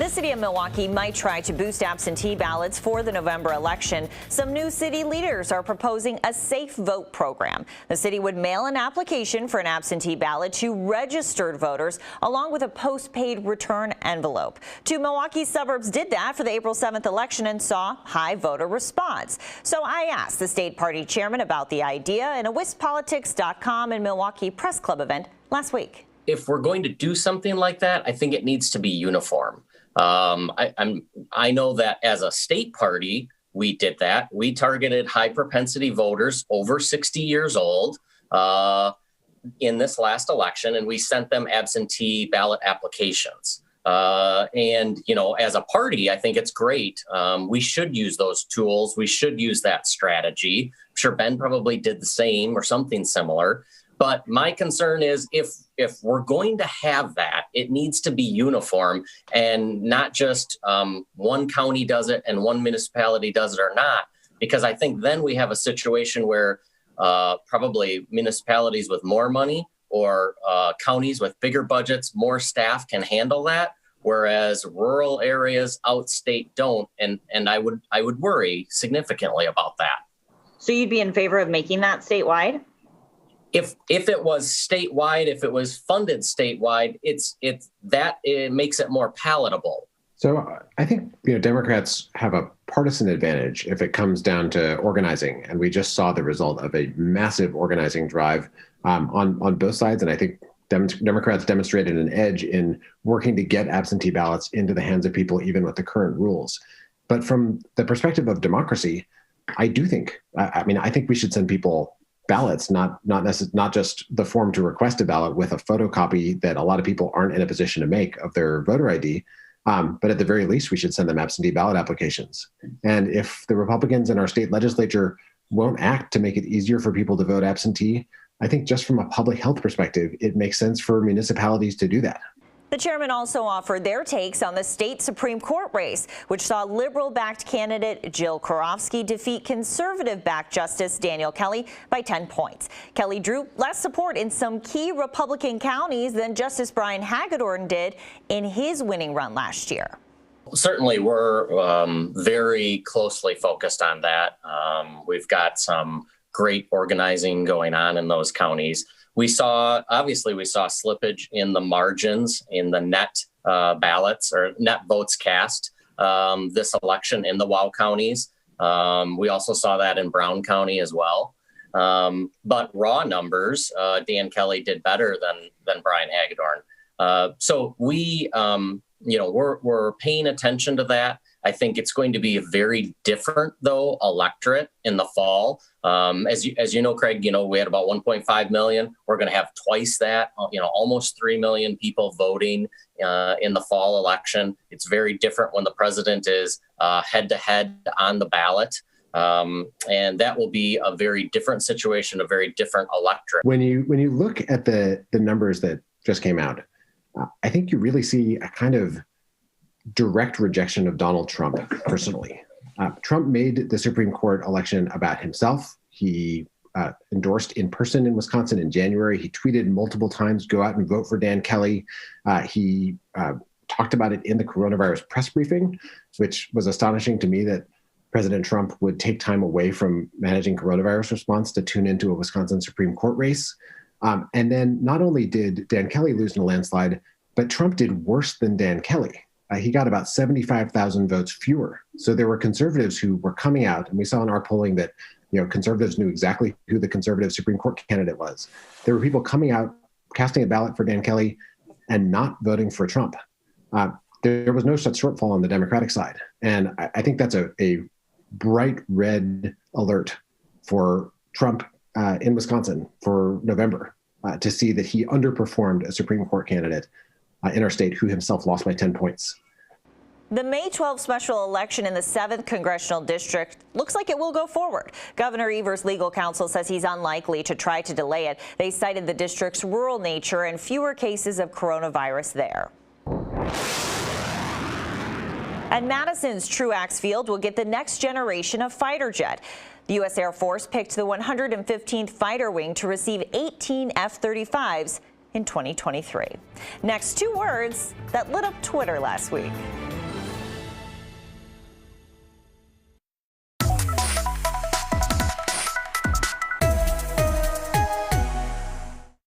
The city of Milwaukee might try to boost absentee ballots for the November election. Some new city leaders are proposing a safe vote program. The city would mail an application for an absentee ballot to registered voters along with a postpaid return envelope. Two Milwaukee suburbs did that for the April 7th election and saw high voter response. So I asked the state party chairman about the idea in a WisPolitics.com and Milwaukee Press Club event last week. If we're going to do something like that, I think it needs to be uniform. I know that as a state party, we did that. We targeted high propensity voters over 60 years old in this last election, and we sent them absentee ballot applications. And, you know, as a party, I think it's great. We should use those tools. We should use that strategy. I'm sure Ben probably did the same or something similar. But my concern is if we're going to have that, it needs to be uniform and not just one county does it and one municipality does it or not, because I think then we have a situation where probably municipalities with more money or counties with bigger budgets, more staff can handle that, whereas rural areas outstate don't. And I would worry significantly about that. So you'd be in favor of making that statewide? If it was statewide, if it was funded statewide, it makes it more palatable. So I think, you know, Democrats have a partisan advantage if it comes down to organizing, and we just saw the result of a massive organizing drive on both sides. And I think Democrats demonstrated an edge in working to get absentee ballots into the hands of people, even with the current rules. But from the perspective of democracy, I do think, I think we should send people ballots, not just the form to request a ballot with a photocopy that a lot of people aren't in a position to make of their voter ID. But at the very least, we should send them absentee ballot applications. And if the Republicans in our state legislature won't act to make it easier for people to vote absentee, I think just from a public health perspective, it makes sense for municipalities to do that. The chairman also offered their takes on the state Supreme Court race, which saw liberal-backed candidate Jill Karofsky defeat conservative-backed Justice Daniel Kelly by 10 points. Kelly drew less support in some key Republican counties than Justice Brian Hagedorn did in his winning run last year. Certainly, we're very closely focused on that. We've got some great organizing going on in those counties. We saw slippage in the margins in the net ballots or net votes cast this election in the WOW counties. We also saw that in Brown County as well. But raw numbers, Dan Kelly did better than Brian Hagedorn. So we're paying attention to that. I think it's going to be a very different, though, electorate in the fall. As you know, Craig, we had about 1.5 million. We're going to have twice that, almost 3 million people voting in the fall election. It's very different when the president is head to head on the ballot. And that will be a very different situation, a very different electorate. When you look at the numbers that just came out, I think you really see a kind of direct rejection of Donald Trump personally. Trump made the Supreme Court election about himself. He endorsed in person in Wisconsin in January. He tweeted multiple times, go out and vote for Dan Kelly. He talked about it in the coronavirus press briefing, which was astonishing to me that President Trump would take time away from managing coronavirus response to tune into a Wisconsin Supreme Court race. And then not only did Dan Kelly lose in a landslide, but Trump did worse than Dan Kelly. He got about 75,000 votes fewer. So there were conservatives who were coming out, and we saw in our polling that conservatives knew exactly who the conservative Supreme Court candidate was. There were people coming out, casting a ballot for Dan Kelly, and not voting for Trump. There was no such shortfall on the Democratic side. And I think that's a bright red alert for Trump in Wisconsin for November, to see that he underperformed a Supreme Court candidate in our state who himself lost by 10 points. The May 12th special election in the 7th Congressional District looks like it will go forward. Governor Evers' legal counsel says he's unlikely to try to delay it. They cited the district's rural nature and fewer cases of coronavirus there. And Madison's Truax Field will get the next generation of fighter jet. The U.S. Air Force picked the 115th Fighter Wing to receive 18 F-35s in 2023. Next, two words that lit up Twitter last week.